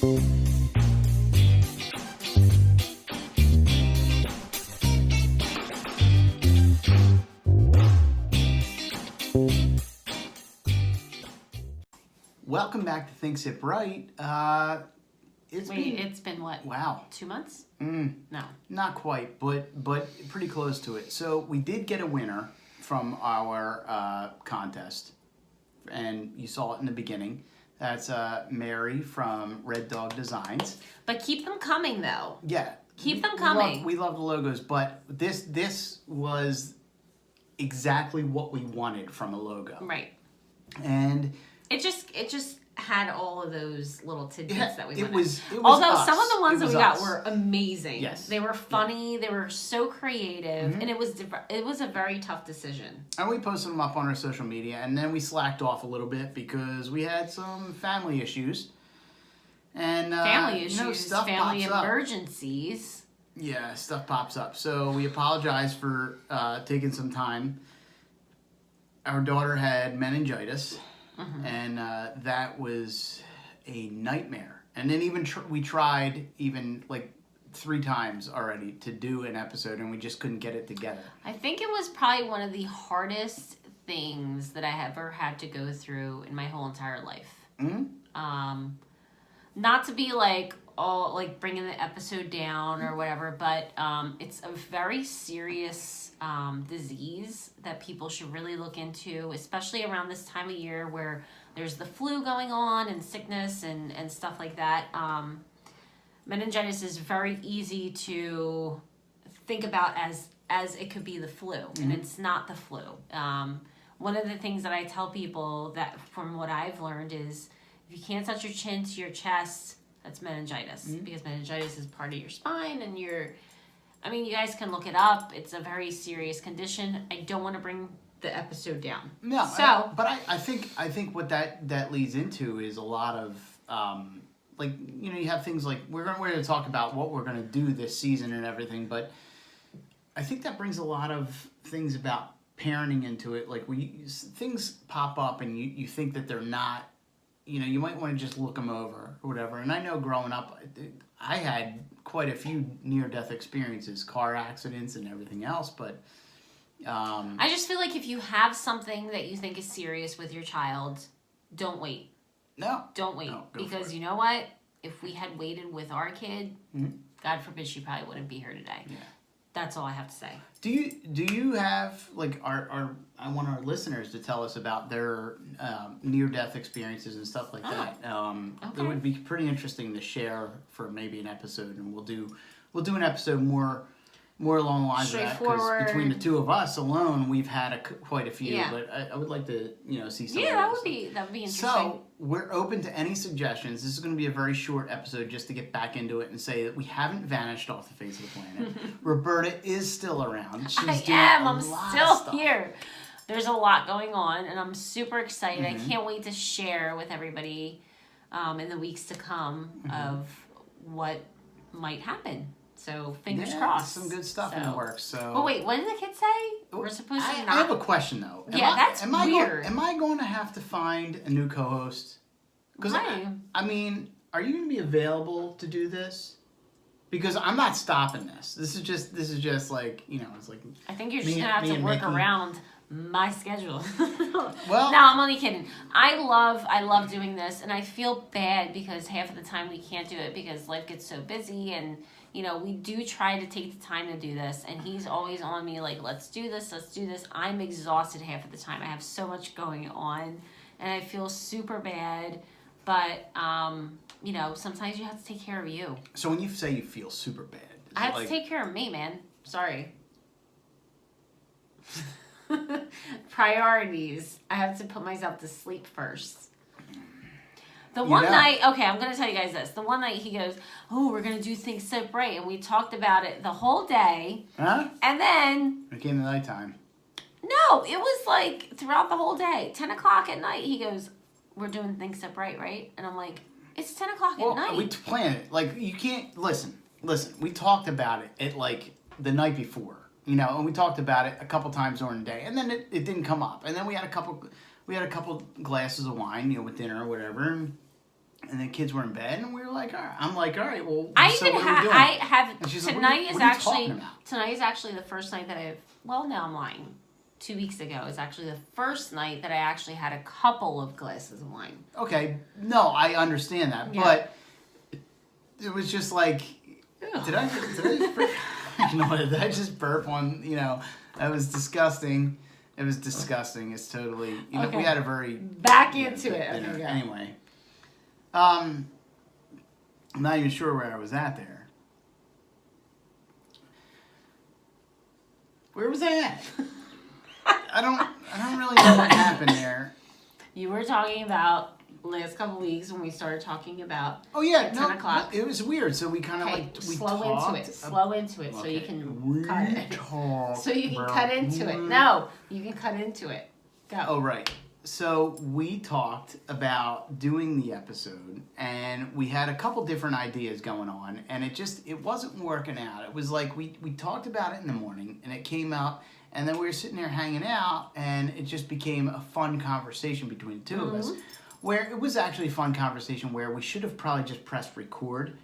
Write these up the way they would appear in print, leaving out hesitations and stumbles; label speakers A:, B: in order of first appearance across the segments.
A: Welcome back to Thinksipwrite.
B: It's been what?
A: Wow.
B: 2 months?
A: No. Not quite, but pretty close to it. So we did get a winner from our contest, and you saw it in the beginning. That's Mary from Red Dog Designs.
B: But keep them coming, though.
A: Yeah.
B: Keep them coming.
A: We love the logos, but this was exactly what we wanted from a logo.
B: Right.
A: And
B: it just had all of those little tidbits that we wanted.
A: It was
B: Although
A: us.
B: some of the ones that we got
A: us.
B: were amazing.
A: Yes.
B: They were funny. They were so creative, and it was a very tough decision.
A: And we posted them up on our social media, and then we slacked off a little bit because we had some family issues. And
B: Family issues,
A: stuff
B: family
A: pops
B: emergencies.
A: up. Yeah, stuff pops up. So we apologize for taking some time. Our daughter had meningitis. And that was a nightmare. And then even we tried like 3 times already to do an episode, and we just couldn't get it together.
B: I think it was probably one of the hardest things that I ever had to go through in my whole entire life. Not to be like bringing the episode down or whatever, but it's a very serious disease that people should really look into, especially around this time of year where there's the flu going on and sickness and stuff like that. Meningitis is very easy to think about as it could be the flu, and it's not the flu. One of the things that I tell people that from what I've learned is if you can't touch your chin to your chest, that's meningitis, because meningitis is part of your spine, and you guys can look it up. It's a very serious condition. I don't want to bring the episode down.
A: No, but I think what that leads into is a lot of you have things like we're going to talk about what we're going to do this season and everything, but I think that brings a lot of things about parenting into it. Like things pop up and you think that they're not. You might want to just look them over or whatever. And I know growing up, I had quite a few near-death experiences, car accidents and everything else. But
B: I just feel like if you have something that you think is serious with your child, don't wait.
A: No.
B: Don't wait.
A: No,
B: because you know what? If we had waited with our kid, God forbid she probably wouldn't be here today. Yeah. That's all I have to say.
A: Do you have I want our listeners to tell us about their near-death experiences and stuff like that.
B: Okay.
A: It would be pretty interesting to share for maybe an episode, and we'll do an episode more along the lines of that, because between the two of us alone, we've had quite a few. Yeah. But I would like to see some.
B: Yeah, that would be interesting.
A: So we're open to any suggestions. This is going to be a very short episode just to get back into it and say that we haven't vanished off the face of the planet. Roberta is still around. I'm
B: still here. There's a lot going on, and I'm super excited. I can't wait to share with everybody in the weeks to come of what might happen. So fingers crossed.
A: Some good stuff in the works. So.
B: But wait, what did the kids say? We're supposed to not.
A: I have a question though.
B: That's weird.
A: Am I going to have to find a new co-host? Because I mean, are you going to be available to do this? Because I'm not stopping this. This is just like it's like.
B: I think you're just gonna have to work around my schedule.
A: Well,
B: no, I'm only kidding. I love doing this, and I feel bad because half of the time we can't do it because life gets so busy, and we do try to take the time to do this, and he's always on me like, let's do this. I'm exhausted half of the time. I have so much going on, and I feel super bad, but sometimes you have to take care of you.
A: So when you say you feel super bad,
B: I have to take care of me, man. Sorry. Priorities. I have to put myself to sleep first. The one night, okay, I'm going to tell you guys this. The one night he goes, oh, we're going to do Thinksipwrite. And we talked about it the whole day.
A: Huh?
B: And then.
A: It came to nighttime.
B: No, it was like throughout the whole day. 10 o'clock at night, he goes, we're doing Thinksipwrite, right? And I'm like, it's 10 o'clock at night.
A: We planned it. Like, you can't, listen, we talked about it at like the night before. And we talked about it a couple times during the day, and then it didn't come up. And then we had a couple glasses of wine, with dinner or whatever. and the kids were in bed, and we were like, all right. I'm like, all right, well,
B: I
A: so
B: even
A: what are we doing?
B: I have
A: And she's like,
B: tonight
A: what are you talking
B: is actually the first night that I've. Well, no, I'm lying. 2 weeks ago is actually the first night that I actually had a couple of glasses of wine.
A: Okay, no, I understand that,
B: Yeah.
A: but it was just like, did I just burp? You know what? Did I just burp on? You know, that was disgusting. It was disgusting. It's totally. You know,
B: Okay.
A: we had a very
B: Back into it.
A: dinner.
B: Okay, go.
A: Anyway, I'm not even sure where I was at there. Where was I at? I don't really know what happened there.
B: You were talking about last couple weeks when we started talking about.
A: Oh yeah,
B: At 10 o'clock.
A: It was weird. So we kind of
B: Okay,
A: like we
B: slow
A: talked.
B: into it. Slow into it, so you
A: Okay.
B: can
A: We
B: cut it.
A: talked
B: So you can
A: about-
B: cut into it. No, you can cut into it. Go.
A: Oh right. So we talked about doing the episode, and we had a couple different ideas going on, and it wasn't working out. It was like we talked about it in the morning, and it came out, and then we were sitting there hanging out, and it just became a fun conversation between the two of us. Where it was actually a fun conversation where we should have probably just pressed record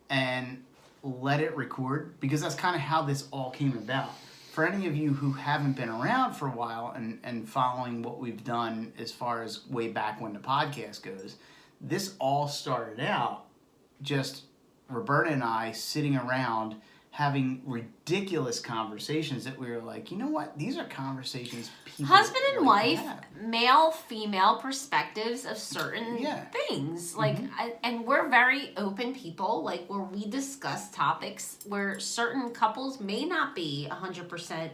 A: and let it record, because that's kind of how this all came about. For any of you who haven't been around for a while and following what we've done as far as way back when the podcast goes, this all started out just Roberta and I sitting around having ridiculous conversations that we were like, you know what? These are conversations people
B: Husband and
A: like to
B: wife,
A: have.
B: male, female perspectives of certain
A: Yeah.
B: things. Like, and we're very open people, like where we discuss topics where certain couples may not be 100%,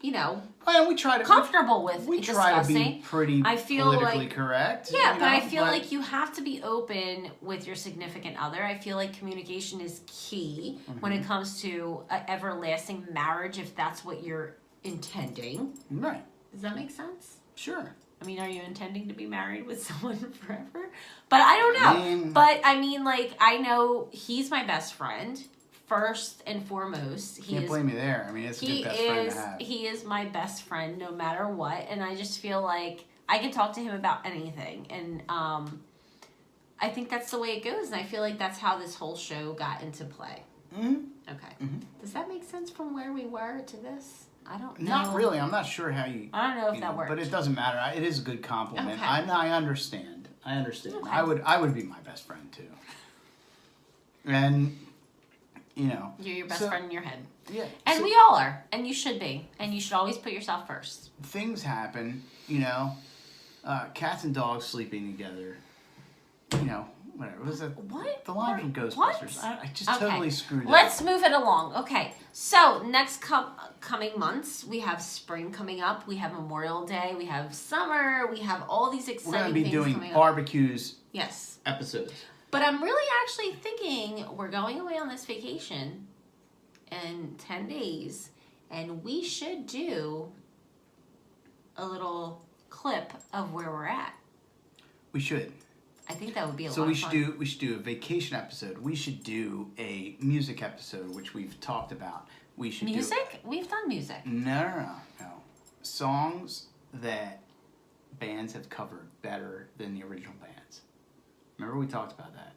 B: you know,
A: Well, we try to
B: comfortable with
A: we try to be
B: discussing.
A: pretty
B: I feel
A: politically
B: like-
A: correct.
B: Yeah,
A: you
B: but I
A: know,
B: feel like you have to be open with your significant other. I feel like communication is key when it comes to an everlasting marriage, if that's what you're intending.
A: right,
B: Does that make sense?
A: sure.
B: I mean, are you intending to be married with someone forever? But I don't know.
A: I mean-
B: But I mean, like, I know he's my best friend, first and foremost. He
A: Can't
B: is
A: blame me there. I mean, it's a good best friend to have.
B: he is my best friend no matter what, and I just feel like I can talk to him about anything, and I think that's the way it goes, and I feel like that's how this whole show got into play.
A: Mhm.
B: Okay.
A: Mhm.
B: Does that make sense from where we were to this? I don't know.
A: Not really. I'm not sure how you.
B: I don't know if
A: you
B: that
A: know,
B: works.
A: but it doesn't matter. It is a good compliment.
B: Okay.
A: I understand. I understand.
B: Okay.
A: I would be my best friend too. And you know.
B: You're your best
A: so-
B: friend in your head.
A: Yeah.
B: And
A: so
B: we all are. And you should be. And you should always put yourself first.
A: things happen. You know, cats and dogs sleeping together. You know, whatever. Was that
B: What?
A: the line from
B: What?
A: Ghostbusters? I just totally screwed
B: Let's
A: up.
B: move it along. Okay. So, next coming months, we have spring coming up. We have Memorial Day. We have summer. We have all these
A: We're
B: exciting
A: going to be
B: things
A: doing
B: coming up.
A: barbecues
B: Yes.
A: episodes.
B: But I'm really actually thinking we're going away on this vacation in 10 days, and we should do a little clip of where we're at.
A: We should.
B: I think that would be a
A: So
B: lot
A: we
B: of
A: should
B: fun.
A: we should do a vacation episode. We should do a music episode, which we've talked about. We should
B: Music? We've done music.
A: do no songs that bands have covered better than the original bands. Remember we talked about that.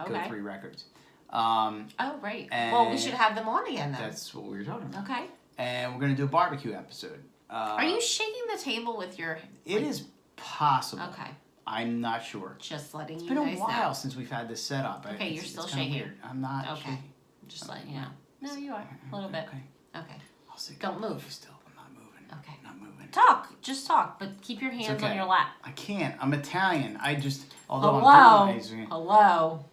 B: Okay.
A: Go 3 records.
B: Oh, right. Well, we
A: and
B: should have them on again then.
A: That's what we were talking about.
B: Okay.
A: And we're gonna do a barbecue episode.
B: Are you shaking the table with your...
A: It is possible.
B: Okay.
A: I'm not sure.
B: Just letting
A: It's
B: you
A: been a
B: guys
A: while
B: know.
A: since we've had this set up.
B: Okay,
A: It's-
B: you're still
A: it's kinda
B: shaking.
A: weird. I'm not
B: Okay.
A: shaking.
B: Just letting you know. No, you are. A little bit.
A: Okay.
B: Okay.
A: I'll sit
B: Don't move.
A: still. I'm not moving.
B: Okay.
A: Not moving.
B: Talk. Just talk, but keep your hands
A: okay.
B: on your lap.
A: I can't. I'm Italian. I just although
B: Hello.
A: I'm doing
B: Hello.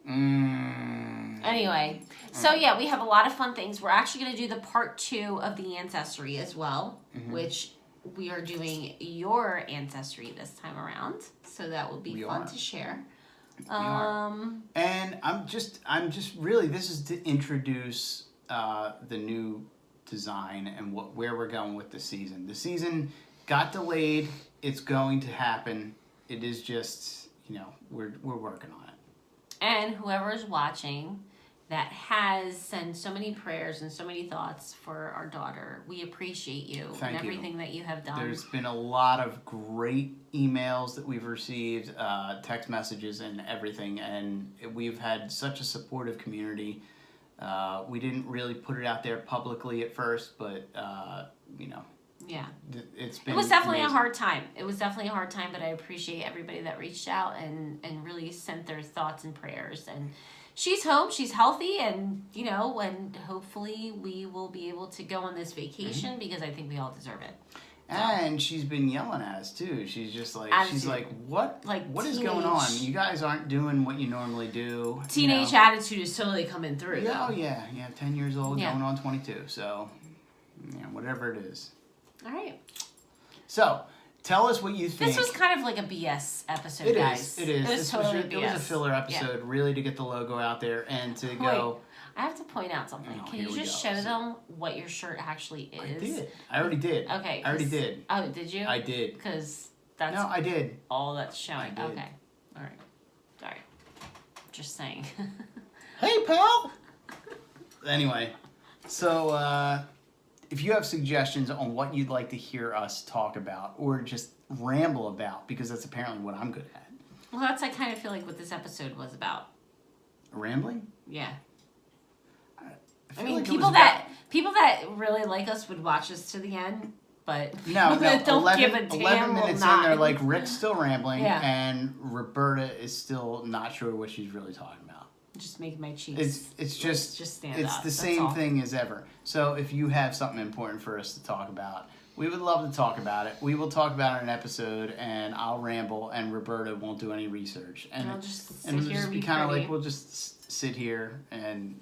A: Mm.
B: Anyway, so yeah, we have a lot of fun things. We're actually going to do the part 2 of the ancestry as well, which we are doing your ancestry this time around. So that will be
A: We
B: fun
A: are.
B: to share.
A: are. And I'm just really, this is to introduce the new design and where we're going with the season. The season got delayed. It's going to happen. It is just, you know, we're working on it.
B: And whoever is watching, that has sent so many prayers and so many thoughts for our daughter. We appreciate you
A: Thank
B: and
A: you.
B: everything that you have done.
A: There's been a lot of great emails that we've received, text messages and everything, and we've had such a supportive community. We didn't really put it out there publicly at first, but you know,
B: yeah,
A: it's been.
B: It was definitely
A: amazing.
B: a hard time. It was definitely a hard time, but I appreciate everybody that reached out and really sent their thoughts and prayers. And she's home, she's healthy, and you know, and hopefully we will be able to go on this vacation because I think we all deserve it.
A: And she's been yelling at us too. She's just like,
B: Attitude.
A: she's like, what?
B: Like
A: what is going on? You guys aren't doing what you normally do.
B: Teenage
A: you know?
B: attitude is totally coming through.
A: Yeah,
B: though.
A: oh yeah, 10 years old,
B: Yeah.
A: going on 22. So, whatever it is.
B: All right.
A: So, tell us what you think.
B: This was kind of like a BS episode,
A: It
B: guys.
A: is. It is.
B: It was
A: This
B: totally
A: was,
B: BS.
A: it was a filler episode, really, to get the logo out there and to go.
B: I have to point out something.
A: Oh,
B: Can
A: here
B: you
A: we
B: just
A: go.
B: show them what your shirt actually is?
A: I did. I already did.
B: Okay.
A: I already did.
B: Oh, did you?
A: I did.
B: Because that's
A: No, I did.
B: all that's showing.
A: I did.
B: Okay. All right. Sorry. Just saying.
A: Hey, pal! Anyway, so if you have suggestions on what you'd like to hear us talk about or just ramble about, because that's apparently what I'm good at.
B: Well, that's I kind of feel like what this episode was about.
A: Rambling?
B: Yeah. I
A: feel
B: mean,
A: like it
B: people
A: was
B: that really like us would watch us to the end, but
A: No,
B: don't
A: 11,
B: give a damn.
A: 11
B: will
A: minutes in,
B: not.
A: they're like, Rick's still rambling,
B: Yeah.
A: and Roberta is still not sure what she's really talking about.
B: Just make my cheeks.
A: It's just
B: stand
A: it's
B: up.
A: the
B: That's
A: same
B: all.
A: thing as ever. So if you have something important for us to talk about, we would love to talk about it. We will talk about it in an episode, and I'll ramble, and Roberta won't do any research, and
B: I'll just sit
A: and it'll
B: here
A: just
B: and
A: be
B: be
A: kind of
B: pretty.
A: like we'll just sit here and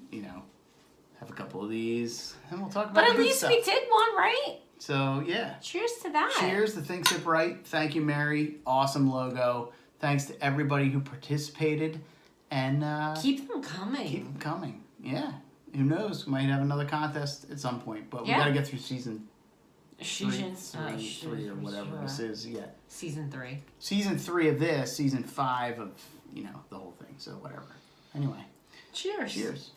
A: have a couple of these, and we'll talk about
B: But
A: the
B: at
A: good
B: least
A: stuff.
B: we did one, right?
A: So yeah.
B: Cheers to that.
A: Cheers to thinksipwrite. Thank you, Mary. Awesome logo. Thanks to everybody who participated. And
B: Keep them coming.
A: keep them coming. Yeah. Who knows? We might have another contest at some point. But we got to get through season three or whatever this is. Yeah.
B: Season 3.
A: Season 3 of this. Season 5 of, the whole thing. So whatever. Anyway.
B: Cheers.
A: Cheers.